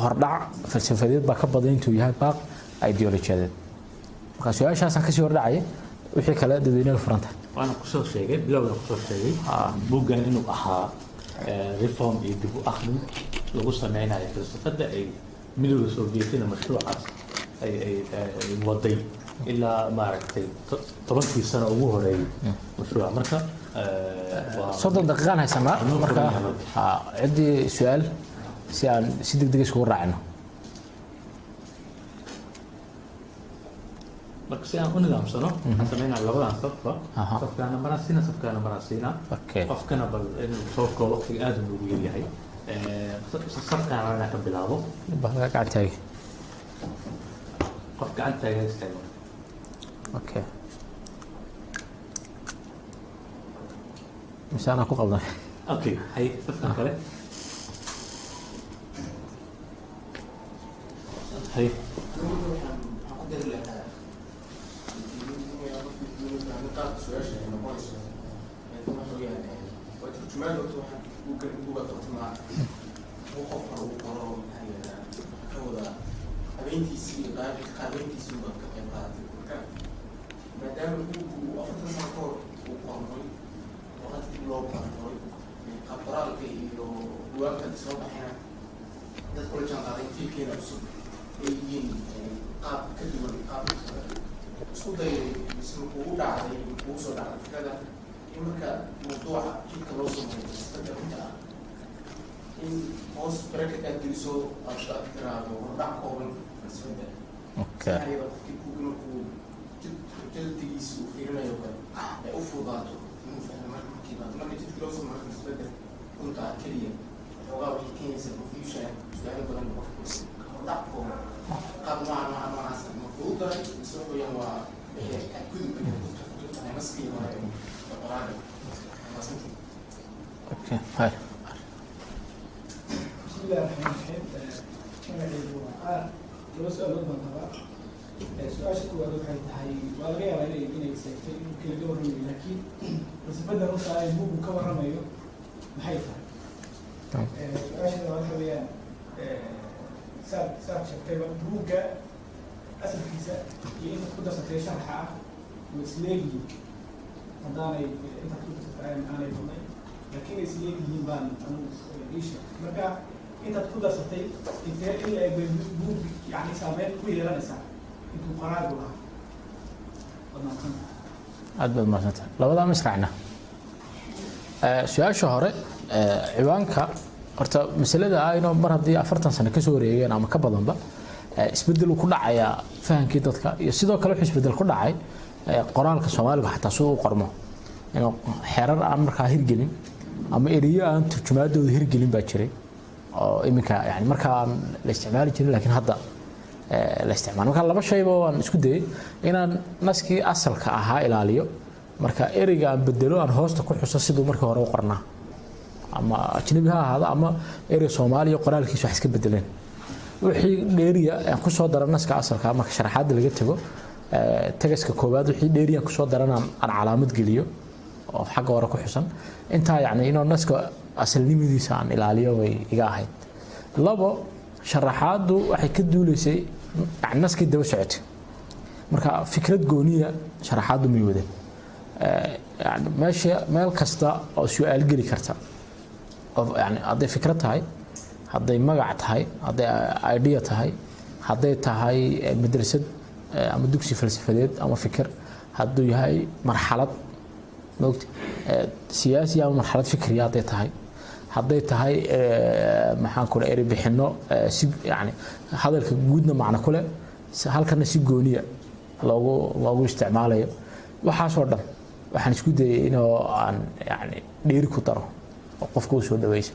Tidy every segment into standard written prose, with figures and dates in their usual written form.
hordhac falsafadeed baa ka badan intuu yahay baaq ideolojiyadeed marka su'aashaas aan ka sii hordhacay wixii kale dadweynaha furanta waana ku soo sheegay bilowga ku soo sheegay buuggan inuu ahaa reform iyo dib u akhrin lagu sameynayo falsafada ay midowga Soomaaliyeed mashruucaas ay waday ilaa maaragtay 10 sano ugu horeeyay mashruuca marka صدق دقيقة هاي سماء مركا عندي سؤال سي دقيقة شهور راعنا marka si aan u nidaamsano sameeyna labadan safka marasina qofkana bal inuu soo koobo waqti aad u ugu yahay safka aan ka bilaabo baqa gacantay qof gacantay istaago okay مش أنا أقول قلنا. أوكي هاي تفهم كله. هاي. loo baahnaa qabraalka iyo duwaanka soo baxayna dad kula jaanqaaday tiilkeena cusub ay yihiin qaab ka duwan qaab isku dayay isma kugu dhacday kugu soo dhacday fikrada in marka mawduuca jidka loo sameeyo isbeddelka ah in hoos bracket aad geliso aad tiraahdo wardhac kooban isbedel ayada qofkii ku inuu jaddigiisa uu fiirinayo kale ay u fudaato marka jidka loo soo marka isbedel kunta keliya waxoogaa waxay keenaysaa confusion su'aalo badan wardhac kooban qaab noocaas ma fudud tahay mise waxaweyaan waa gudubka maskiya waayo qoraada اوكي هاي بسم الله الرحمن الرحيم أنا لو سألوا من طبعا سؤال شكوى waxay tahay waa laga yaabaa inay seegtay kala gabarnay laakiin wasbada ruuxa ay buugu ka waramayo maxay tahay su'aasha waxa weeyaan saab sheegtay buuga asalkiisa iyo inta ku darsatay sharxa ah wasleegi hadaanay inta ku darsatay aanay badnay laakiin ay isleeyihiin baan anigu isha marka intaad ku darsatay intee in la eego buug yani saameyn ku yeelanaysaa intuu qaraar u lahaa aad baad mahadsantahay labadaa masracna su-aasha hore ciwaanka horta masalada ah inuu mar haddii 40 sano ka soo wareegeen ama ka badanba isbedel uu ku dhacayaa fahamkii dadka iyo sidoo kale wuxuu isbedel ku dhacay qoraalka Soomaaliga xataa soo u qormo inuu xeerar aan markaa hirgelin ama eriyo aan turjumaadooda hirgelin baa jiray oo iminka yani markaa la isticmaali jiray laakiin hadda la isticmaalo marka laba shay oo isku day inaan naskii asalka ahaa ilaaliyo marka eriga aan bedelo aan hoosta ku xuso sidoo markii hore u qornaa ama ajnabi ha ahaado ama eri Soomaaliya qoraalkiisu wax iska bedeleen wixii dheeriya aan ku soo daran naska asalka marka sharaxaad laga tago tagaska koobaad wixii dheeriya ku soo daran aan calaamad geliyo oo xagga hore ku xusan inta yani inuu naska asalnimadiisa aan ilaaliyo way iga ahayd labo sharaxaadu waxay ka duuleysay naskii daba socotay marka fikrad gooniya sharaxaadu ma wadeen yani meesha meel kasta oo su'aal geli karta oo yani haday fikrad tahay haday magac tahay haday idea tahay haday tahay madrasad ama dugsi falsafadeed ama fikir haduu yahay marxalad noqti siyaasi ama marxalad fikriya haday tahay haday tahay maxaan ku leeyahay bixino si yani hadalka guudna macna kule halkana si gooniya loogu isticmaalayo waxa soo dhan waxaan isku dayay inuu aan yani dheeri ku daro oo qofku soo dhaweeyay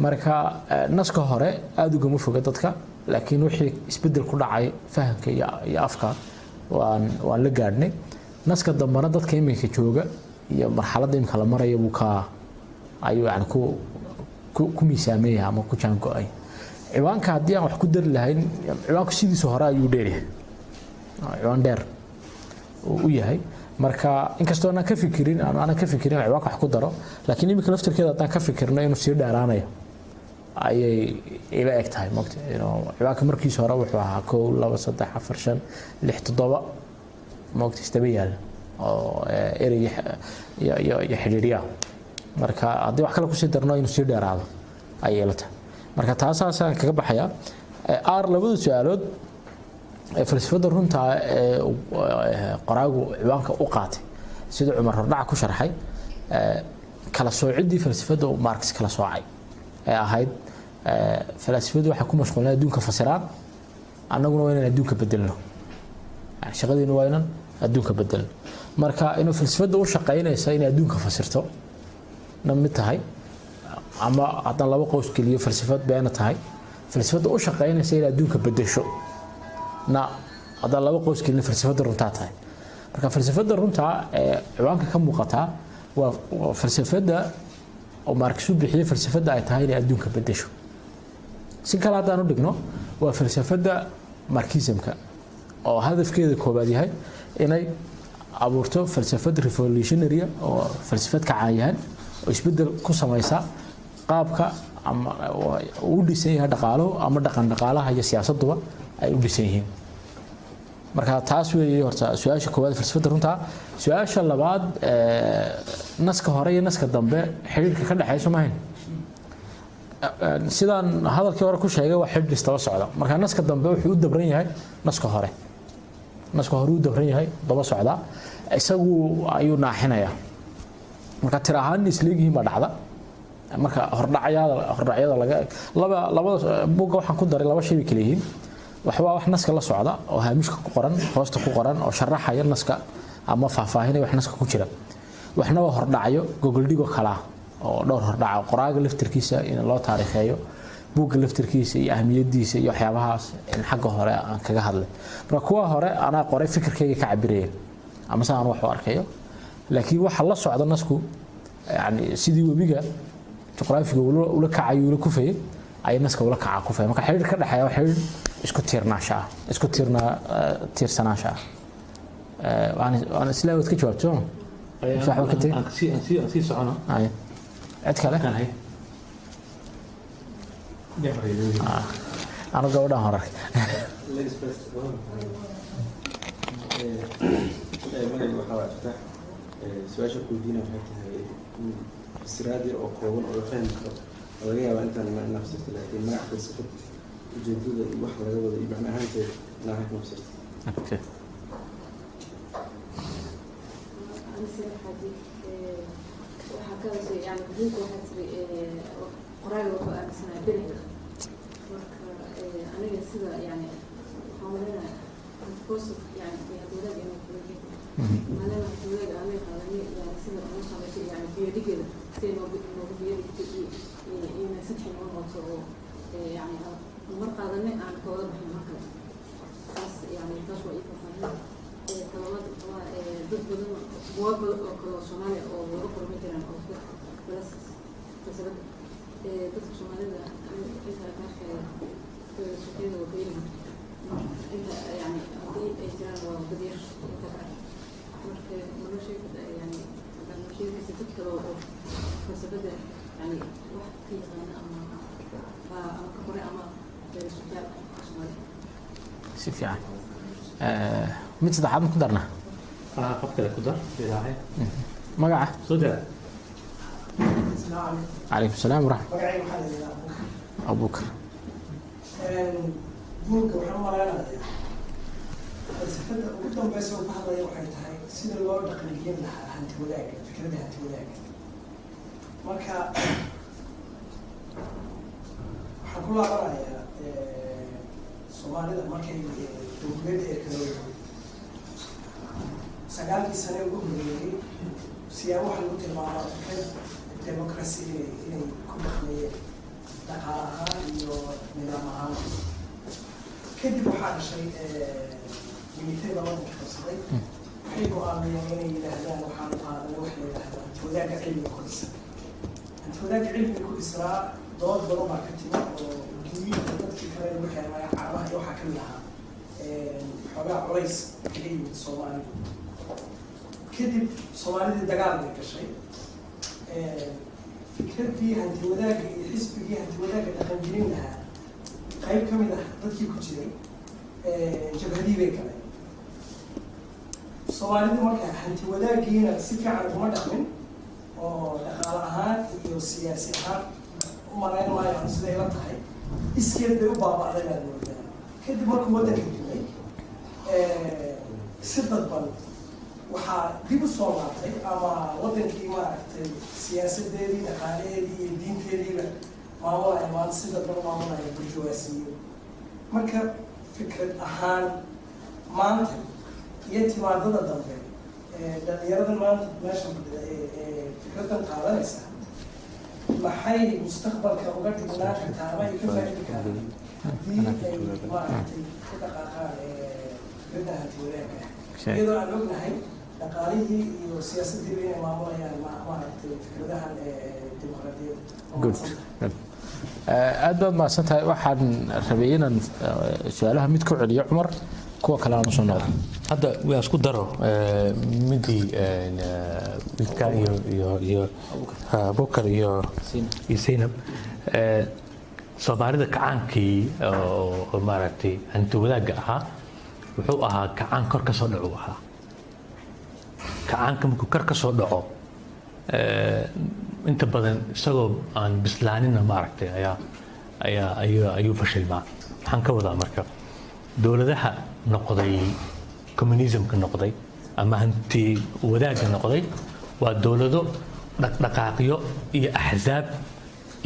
marka naska hore aad uga foga dadka laakiin wixii isbedel ku dhacay fahamka iyo afka waan la gaadhnay naska dambana dadka iminka jooga iyo marxaladda imka la marayo buu ka ayuu yani ku miisaameeyaa ama ku jaango'ay ciwaanka haddii aan wax ku dari lahayn ciwaanku sidiisa hore ayuu dheeryahay ciwaan dheer u yahay marka inkastoo aan ka fikirin ciwaanka wax ku daro laakiin iminka laftirkeeda haddaan ka fikirno inuu sii dheeraanayo ayay ila eg tahay mogta ciwaanka markiisa hore wuxuu ahaa 1 2 3 4 5 6 7 mogta istaba yaal oo erey iyo xiriiriya marka haddii wax kale ku sii darno inuu sii dheeraado ayay la tahay marka taasaasaan kaga baxaya labada su'aalood falsafada runta qoraagu ciwaanka u qaatay sida Cumar Hordhac ku sharxay kala soocidii falsafada Marx kala soocay ahayd falsafadu waxa ku mashquulay adduunka fasiraan annaguna waa inaan adduunka bedelno shaqadeenu waa inaan adduunka bedelno marka inuu falsafada u shaqeynaysa in adduunka fasirto namid tahay ama hadan laba qoys kaliya falsafad bayna tahay falsafada u shaqeynaysa in adduunka bedesho na hadan laba qoys kaliya falsafada runta tahay marka falsafada runta ciwaanka ka muuqata waa falsafada oo Marx u bixiyay falsafada ay tahay in adduunka bedesho si kala hadaan u dhigno waa falsafada Marxismka oo hadafkeeda koobaad yahay inay abuurto falsafad revolutionary oo falsafad ka caayaan oo isbedel ku samaysa qaabka ama u dhisay dhaqaalo ama dhaqaalaha iyo siyaasaduba ay u dhisan yihiin marka taas weeye horta su'aasha koowaad falsafada runta su'aasha labaad naska hore iyo naska dambe xiriirka ka dhaxayso maahan sidaan hadalkii hore ku sheegay waa xiriir istaba socda marka naska dambe wuxuu u dabran yahay naska hore u dabran yahay daba socda isagu ayuu naaxinaya marka tir ahaan isleegihiin ba dhacda marka hordhacyada laga labada buuga waxaan ku daray laba shay kale yihiin wax naska la socda oo haamishka ku qoran hoosta ku qoran oo sharaxaya naska ama faahfaahinaya wax naska ku jira waxna waa hordhacyo Google Digo kala oo dhowr hordhac qoraaga laftirkiisa in loo taariikheeyo buuga laftirkiisa iyo ahmiyadiisa iyo waxyaabahaas in xagga hore aan kaga hadlay marka kuwa hore ana qoray fikirkayga ka cabireen ama saan wax u arkayo laakiin waxa la socda nasku yani sidii webiga juqraafiga ula kacayo ula kufay ay naska ula kaca kufay marka xiriir ka dhaxaya waa xiriir isku tiirsanaasha waan isla wad ka jawaabto waxba ka tag aan si socono cid kale kan hay أنا قاعد أهرك. مجال وحوات فتح سؤال شكل دينا في هذه السرادي أو قوون أو فهم وغيرها وأنت مع نفسك لكن ما فلسفة جديدة واحدة قبل يبقى أنت ناحية نفسك. أوكي. وحكى يعني بديك واحد قرار وقع سنة بينه أنا جالسة يعني حاولنا نتواصل يعني في هذول يعني أنا هذول أنا خلاني يعني سنة مش عارفة يعني بيدي كده سنة بيدي كده يعني سطح الموضوع يعني المرة قادمة أنا كوالد بحنا مكان بس يعني تشوي إيه طلبات ضد بدون بواب كلاسونية أو ورقة مثلاً أو كده بس بسبب ضد كلاسونية أنت كأخ سكين وكيلهم أنت يعني أدي إجرام وبدير أنت كأخ مرة شيء يعني لما شيء بس تذكر بسبب يعني واحد كيس أما كبرى أما سكين كلاسونية سفيان متى صدحات مقدرنا قبل القدر في راعي مقعة صدق عليكم السلام ورحمة magacayga waxaa la yidhaahdaa أبو بكر buugga waxaan u maleynayaa falsafada ugu dambeysa uu ka hadlaya waxay tahay sida loo dhaqangelin lahaa hanti wadaagga fikrada hanti wadaagga marka waxaan ku laabanayaa Soomaalida markay dowladda ee kala sagaalkii sane ugu horreeyay siyaabo waxa lagu tilmaamaa fikrad democracy inay ku dhaqmayeen dhaqaale ahaan iyo nidaam ahaan kadib waxaa dhashay militariga waddanka qabsaday waxay go'aamiyeen inay yidhaahdaan waxaan qaadanay wax la yidhaahdaa hanti wadaagga cilmiga ku dhisan hanti wadaagga cilmiga ku dhisnaa dood badan baa ka timid oo duwiinka dadkii kale lagu xiray magacaabaha iyo waxaa ka mid ahaa xoogaa culays kaga yimid Soomaalida kadib Soomaalidii dagaal bay gashay fikradii hanti wadaagga iyo xisbigii hanti wadaagga dhaqangelin lahaa qayb ka mid ah dadkii ku jiray jabhadii bay galeen soomaalidu marka hanti wadaaggiina si fiican uguma dhaqmin oo dhaqaale ahaan iyo siyaasi ahaan u malayn maayo aan siday la tahay iskeed bay u baaba'day baad moodaa kadib markuu waddanka dumay si dadban waxaa dib u soo laabtay ama waddankii maaragtay siyaasadeedii dhaqaalaheedii iyo diinteediiba maamulaya maanta si dadban u maamulaya burjuwaasiyo marka fikrad ahaan maanta iyo timaadada dambe dhalinyaradan maanta meeshan fadhida fikradan qaadanaysa maxay mustaqbalka uga dhignaan kartaa ama ay ka faaidi karaan haddii ay maaragtay ku dhaqaaqaan fikradda hanti wadaagga iyadoo aan ognahay dhaqaalihii iyo siyaasaddiiba inay maamulayaan maaragtay fikradahan dimuqraadiyadda. aad baad mahadsan tahay waxaan rabay inaan su-aalaha mid ku celiyo cumar kuwa kale aan usoo noqdo hadda waa isku daro midii wiilka iyo Abubakar iyo Zainab Soomaalida kacaankii oo maaragtay hanti wadaagga ahaa wuxuu ahaa kacaan kor ka soo dhaco ahaa kacaanka markuu kor ka soo dhaco inta badan isagoo aan bislaanina maaragtay ayuu fashilmaa waxaan ka wadaa marka dowladaha noqday communismka noqday ama hanti wadaagga noqday waa dowlado dhaqdhaqaaqyo iyo axzaab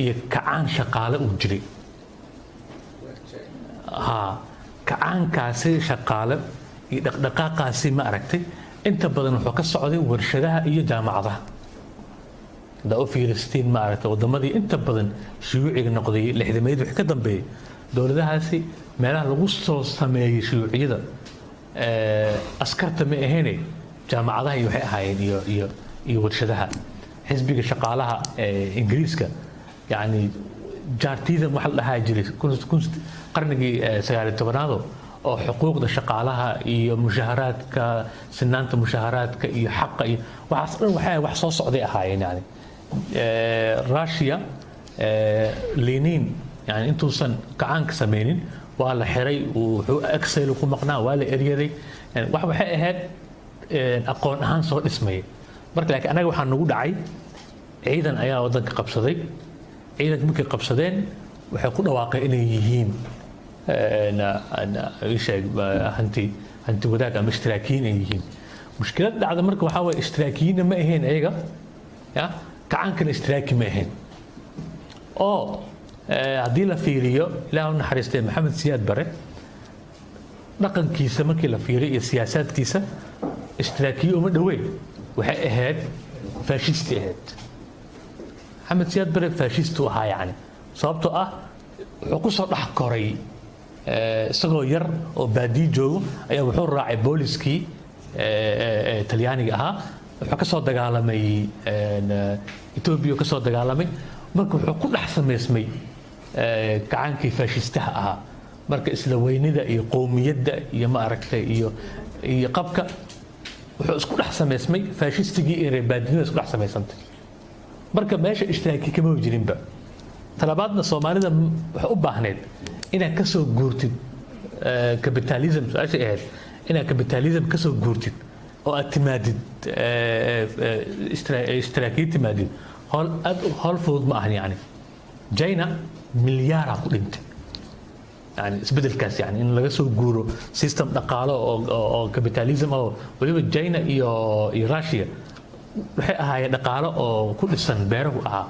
iyo kacaan shaqaale uu jiray kacaankaasi shaqaale iyo dhaqdhaqaaqaasi ma aragtay inta badan wuxuu ka socday warshadaha iyo jaamacadaha haddaa u fiiristiin ma aragtay waddamadii inta badan shuyuuciga noqday lixdameed wixii ka dambeeyey dowladahaasi meelaha lagu soo sameeyey shuyuuciyada askarta ma ahayne jaamacadaha iyo waxay ahaayeen iyo warshadaha xisbiga shaqaalaha ingiriiska yacni jaartiidan waxa la dhahaa jiray qarnigii 19aado oo xuquuqda shaqaalaha iyo mushaharaadka sinaanta mushaharaadka iyo xaqa iyo waxaas dhan waxay wax soo socday ahaayeen yani Russia Lenin yani intuusan kacaanka sameynin waa la xiray wuxuu Excel ku maqnaa waa la eryaday wax waxay ahayd aqoon ahaan soo dhismay marka laakiin anaga waxaa nagu dhacay ciidan ayaa wadanka qabsaday ciidanka markay qabsadeen waxay ku dhawaaqeen inay yihiin hanti wadaag ama ishtiraakiyiin ay yihiin mushkilad dhacda marka waxaa waye ishtiraakiyiinna ma ahayn ayaga ya kacaankana ishtiraaki ma ahayn oo haddii la fiiriyo ilaah u naxariistay maxamed siyaad bare dhaqankiisa markii la fiiriyo iyo siyaasaadkiisa ishtiraakiyo uma dhoweyn waxay ahayd faashisti ahayd maxamed siyaad bare faashistu ahaa yani sababtoo ah wuxuu ku soo dhex koray isagoo yar oo baadiyo joogo ayaa wuxuu raacay booliskii talyaaniga ahaa wuxuu ka soo dagaalamay Ethiopia ka soo dagaalamay marka wuxuu ku dhex sameysmay kacaankii faashistaha ahaa marka isla weynida iyo qowmiyadda iyo ma aragtay iyo qabka wuxuu isku dhex sameysmay faashistigii iyo baadiyada isku dhex sameysantay marka meesha ishtiraaki kama jirinba talabaadna Soomaalida waxa u baahneed inaad ka soo guurtid capitalism su'aasha ahayd inaad capitalism ka soo guurtid oo aad timaadid ishtiraakiye timaadid hol fudud ma ahan yani China milyaara ku dhintay yani isbedelkaas yani in laga soo guuro system dhaqaale oo capitalism oo waliba China iyo Russia waxay ahaayeen dhaqaale oo ku dhisan beerahu ahaa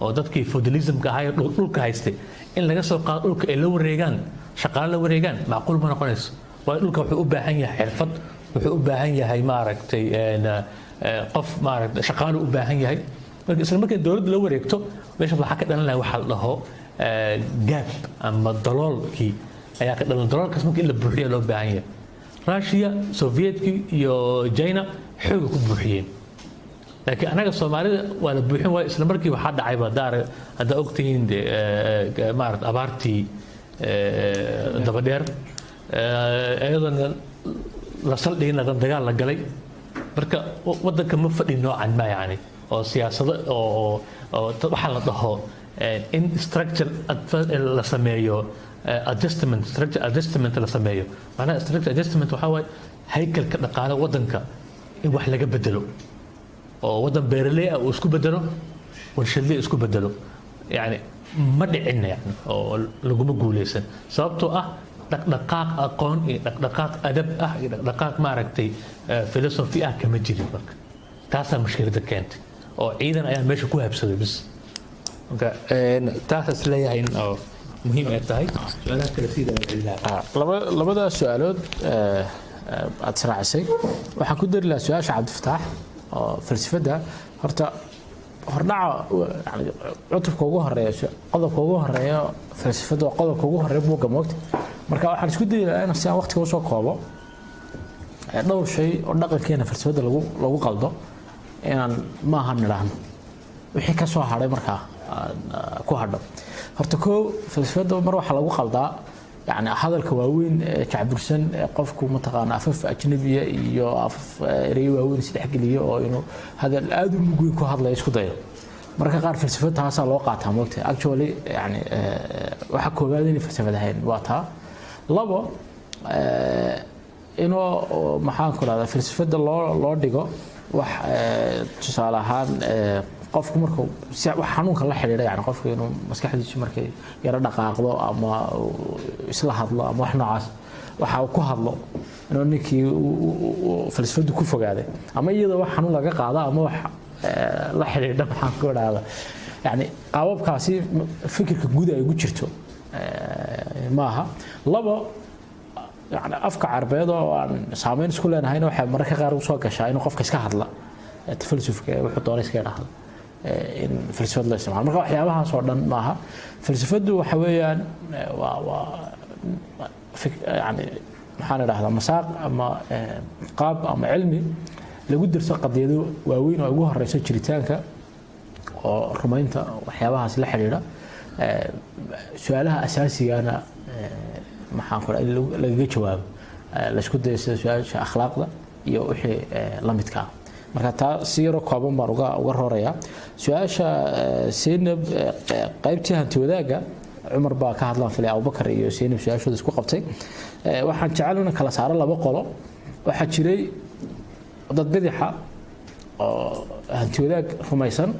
oo dadkii feudalismka ahaa dhulka haystay in laga soo qaado dhulka ay la wareegaan shaqaale la wareegaan macquul ma noqonayso waa dhulka wuxuu u baahan yahay xirfad wuxuu u baahan yahay maaragtay qof maaragtay shaqaale u baahan yahay marka isla markay dawladda la wareegto meesha waxa ka dhalan lahaa waxa la dhaho gap ama daloolkii ayaa ka dhalan daloolkaas markii la buuxiyo loo baahan yahay Russia Sovietki iyo China xoog ku buuxiyeen laakiin anaga Soomaalida waa la buuxin waa isla markii waxa dhacay badaar hada ogtiin maaragtay abaartii daba dheer ayadana la saldhigna dagaal la galay marka wadanka ma fadhi noocan ma yani oo siyaasado oo waxa la dhaho in structure la sameeyo adjustment structure adjustment la sameeyo macnaha structure adjustment waxa waaye haykalka dhaqaale wadanka in wax laga bedelo oo wadan beeraley ah uu isku bedelo warshadle isku bedelo yani ma dhicin yani oo laguma guuleysan sababtoo ah dhaqdhaqaaq aqoon iyo dhaqdhaqaaq adab ah iyo dhaqdhaqaaq maaragtay philosophy ah kama jirin marka taasaa mushkilada keentay oo ciidan ayaa meesha ku habsaday bis marka taas isleeyahay in oo muhiim ay tahay su'aalaha kale sida labada su'aalood aad sharaacisay waxaan ku dari lahaa su'aasha Cabdifataax oo falsafada horta hordhaca yani cutubka ugu horeeya qodobka ugu horeeya falsafada qodobka ugu horeeya buugga moogta marka waxaan isku dayayaa in si aan waqtiga u soo koobo dhowr shay oo dhaqankeena falsafada lagu qaldo inaan ma aha niraahno wixii ka soo haray marka ku hadho horta koo falsafada mar waxa lagu qaldaa يعني هذا الكواوين كعبرسن قفكم متقان عفف أجنبية iyo عفف ريواوين سدحقلية أو إنه هذا الآدم يقول كه هذا لا يسكت ضيق مرة قار فلسفة هذا الواقع وقت actually يعني وحكوا بعدين فلسفة هاي وقتها لبا إنه محاكل هذا فلسفة الله ديجو وح تصالحان qofku markuu si wax xanuunka la xiriira yani qofku inuu maskaxdiisu markay yara dhaqaaqdo ama isla hadlo ama wax noocaas waxa uu ku hadlo inuu ninkii falsafadu ku fogaaday ama iyadoo wax xanuun laga qaado ama wax la xiriira maxaan ku raada yani qaababkaasi fikirka guud ay ugu jirto maaha laba yani afka carbeed oo aan saameyn isku leenahay waxa marka qaar uu soo gashaa inuu qofka iska hadla falsafka wuxuu doonay iska yiraahdo in falsafad la isticmaalo marka waxyaabahaas oo dhan maaha falsafadu waxa weeyaan waa yani maxaan idhaahdaa masaaq ama qaab ama cilmi lagu dirso qadiyado waaweyn oo ugu horeyso jiritaanka oo rumaynta waxyaabahaas la xiriira su'aalaha asaasigaana maxaan ku laga jawaabo la isku dayo sida su'aasha akhlaaqda iyo wixii la midka ah marka taa si yar kooban baan uga rooraya su'aasha Seynab qaybtii hanti wadaaga Umar baa ka hadlaan filay Abubakar iyo Seynab su'aashooda isku qabtay waxaan jecelahay kala saaro laba qolo waxa jiray dad bidix oo hanti wadaag rumaysan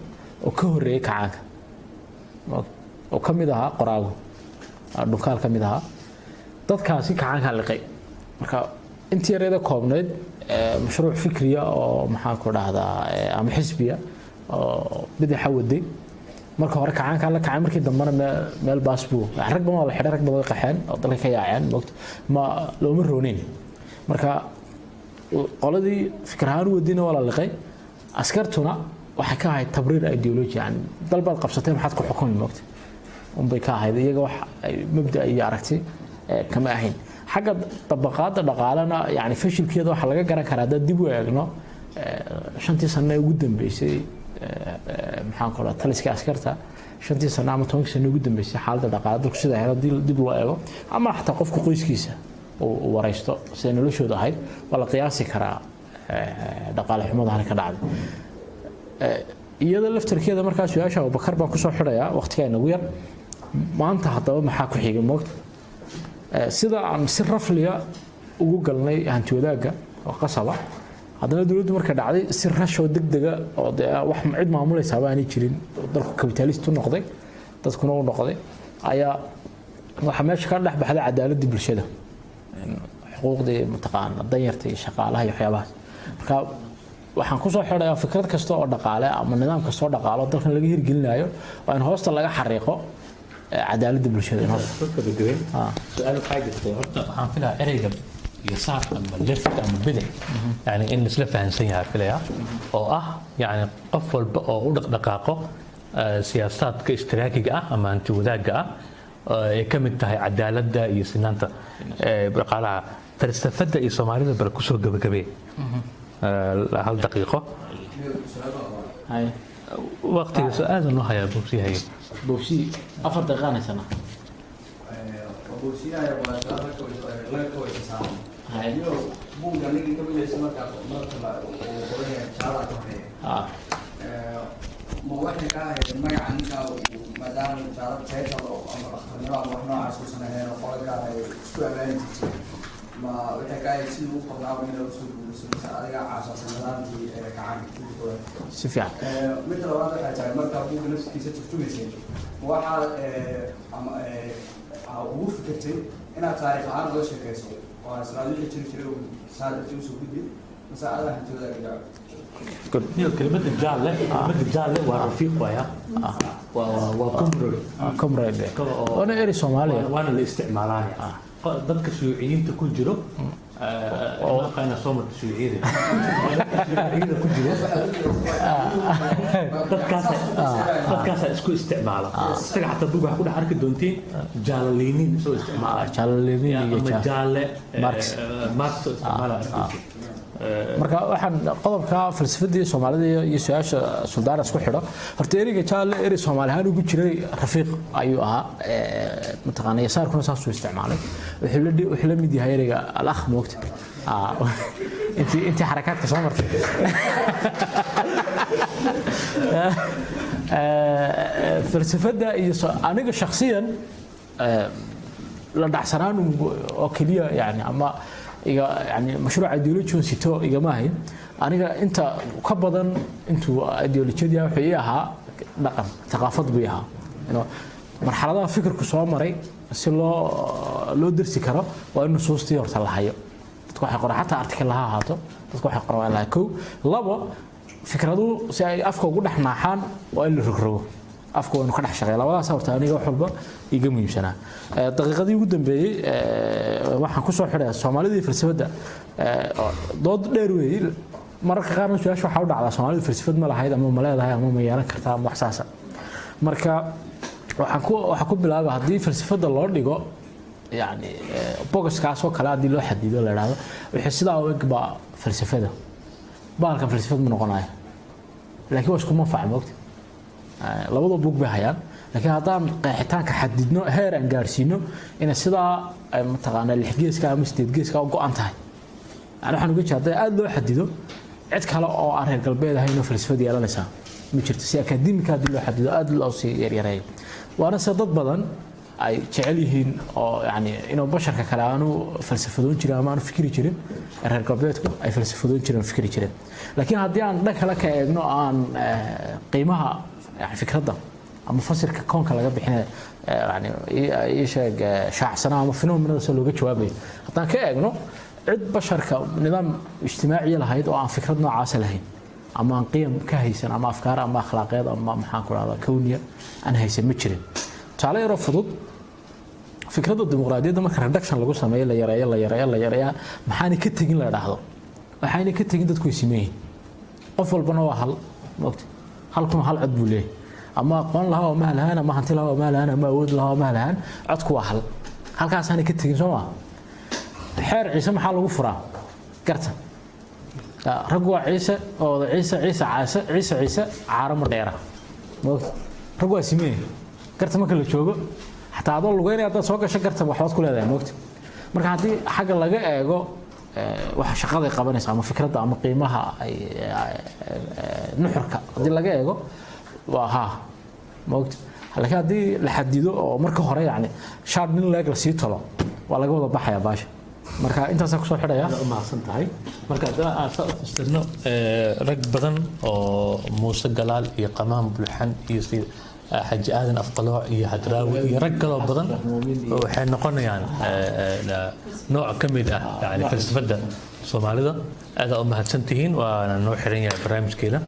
oo ka horeeyay kacaanka oo kamid aha qoraago dhulkaal kamid aha dadkaasi kacaanka liqay marka intii yareeda koobneed مشروع فكري أو محاكو هذا أم حزبية أو بدي حودي مركو هرك عن كان لك عمرك دمرنا مال باسبو رقم ولا حدا رقم ولا قحان أو ضلك يعين وقت ما لو مرونين مركا قلدي فكرهان ودينا ولا لقي أسكرتنا وحكاها التبرير أيديولوجي يعني ضرب القبصتين حتكون حكومي وقت ومبيكا هذا يجوا مبدأ يعرفتي كما هين حاجة طبقات دقالنا يعني فشل كده waxa laga garan karaa dad dib u eegno shantii sano ugu dambeysay maxaan ku raad taliska askarta shantii sano ama 10 sano ugu dambeysay xaaladda dhaqaalaha dalka sida ay dib loo eego ama xataa qofka qoyskiisa oo waraysto sida noloshooda ahayd wala qiyaasi karaa dhaqaale xumada halka dhacday iyada laftarkeeda markaas su'aasha Abubakar baan ku soo xidhaya waqtiga inagu yar maanta hadaba maxaa ku xigay moogta sida aan si rafliya ugu galnay hanti wadaaga oo qasaba hadana dawladdu marka dhacday si rasho degdega oo wax cid maamulaysa baanay jirin dalka kapitalist u noqday dadkuna u noqday ayaa waxa meesha ka dhex baxday cadaaladda bulshada xuquuqdii mutaqaan danyarta iyo shaqaalaha iyo waxyaabahaas marka waxaan ku soo xidhayaa fikrad kasta oo dhaqaale ama nidaam kasta oo dhaqaale dalkan laga hirgelinayo oo in hoosta laga xariiqo عدالة بالشدة سؤال حاجة هرتا عن فيها إريجا يسار أما لفت أما بدع يعني إن سلفة هنسيها فيها أو يعني قفل أو دقاقة سياسات كاشتراكية أما أنت وذاك كم انتهى عدالة دا يسنانتا بقالها فلسفة إسماعيل بركوسو قبل هل دقيقة هاي وقت سؤال إنه هيا بوسي هي بوسي أفضل دقيقة سنة بوسي هاي ولا لا كويس سام هاي مو يعني كده بيجي سمك مرة وقولي شارع كمان ma waxay ka ahayd magaca ninka maadaama jaarad title oo ama dhakhtarnimo ama wax noocaas ku sameeyeen oo qolo gaar ay isku abaani jirtay ma waxay ka ahayd sidii u qornaa in la soo guuriso mise adiga caasaasan nidaamkii gacanka si fiican midda labaad waxay tahay marka buugga naftiisa turjumaysay waxaa ugu fikirtay inaad taariikh ahaan uga sheekayso oo isla wixii jiri jiray saadati usoo gudbi mise adiga hantooda gadaa كلمة الجالة ورفيق ويا كمرد أنا إيري سومالي وأنا الاستعمالان ضدك الشيوعيين تكون جرو أنا صومت الشيوعيين ضدك اسكو استعماله استقع حتى بوجه كل حركة دونتين جالينين سو استعمال جالينين جالة ماركس استعماله marka waxaan qodobka falsafadii Soomaalida iyo su'aasha Suldaan isku xidho horta eriga jaale eri Soomaalihan ugu jiray rafiiq ayuu ahaa mataqaanay saarkuna saas u isticmaalay wuxuu la mid yahay eriga al-akh moogta intii xarakaadka soo martay falsafada iyo aniga shakhsiyan la dhacsanaan oo kaliya yani ama يعني مشروع ايديولوجي سيتو ايغماهين انيغا انت كبدن انتو ايديولوجيا وحياها دقن ثقافه بيها انه مرحله فكرك سو مري si loo dirsi karo waa in nusuustii horta la hayo dadku waxay qoraan xataa article laha ahaato dadku waxay qoraan la koow labo fikradu si ay afka ugu dhaxnaaxaan waa in la rogrogo afka waa inuu ka dhex shaqeeyo labadaas horta aniga wax walba iga muhiimsanaa daqiiqadii ugu dambeeyay waxaan ku soo xidhay Soomaalida falsafada dood dheer weey mararka qaar su'aasha waxa u dhacda Soomaalida falsafad ma lahayd ama ma leedahay ama ma yeelan kartaa wax saasa marka waxaan ku bilaabay hadii falsafada loo dhigo yani bogoskaas oo kala hadii loo xadido la yiraahdo wixii sidaa u egba falsafada baalka falsafad ma noqonayo laakiin wax kuma fahmoogtay labada buug bay hayaan laakiin hadaan qeexitaanka xadidno heer aan gaarsiino in sidaa ay mataqaana lixgeeska ama sideedgeeska oo go'an tahay aan waxaan uga jeedaa aad loo xadido cid kale oo aan reer galbeed ahayn oo falsafada yeelanaysa ma jirto si akademika loo xadido aad loo sii yareeyay waana dad badan ay jecel yihiin oo yani inuu basharka kale aanu falsafadoon jirin ama aanu fikri jirin reer galbeedku ay falsafadoon jireen fikri jireen laakiin haddii aan dhanka kale ka eegno aan qiimaha fikradda ama fasirka koonka laga bixinayo yani sheeg shaacsana ama phenomenada soo looga jawaabay haddaan ka eegno cid basharka nidaam ijtimaaci lahayd oo aan fikrad noocaas lahayn ama aan qiim ka haysan ama afkaar ama akhlaaqeed ama maxaan ku raada kawniya aan haysan ma jirin taale yaro fudud fikradda dimuqraadiyadda marka reduction lagu sameeyo la yareeyo maxaan ka tagin la dhaahdo waxaan ka tagin dadku ismeeyeen qof walbana waa hal waqti halkun hal cad buu leeyahay ama aqoon laha oo ma lahayn ama hanti laha oo ma lahayn ama awood laha oo ma lahayn codku waa hal halkaas aan ka tagin Soomaa xeer ciise maxaa lagu furaa garta rag waa ciise oo ciise caaramo dheera rag waa simee garta marka la joogo xataa adoo lugeynaya dad soo gasho garta waxaad ku leedahay moogta marka hadii xagga laga eego waxa shaqada ay qabanaysa ama fikradda ama qiimaha ay nuxurka hadii laga eego waa ha moogta laakiin hadii la xadido oo marka hore yani shaad nin leeg la sii talo waa laga wada baxaya baasha marka intaas ku soo xidhaya ma san tahay marka aan soo fasirno rag badan oo Muuse Galaal iyo Qamaan Bulxan iyo حج آذن أفضلوا يهدراوي يرجلوا بدن وحين نقولنا نوع كمل يعني فلسفة الصومالية هذا أمها سنتين ونوع حرية برامج كذا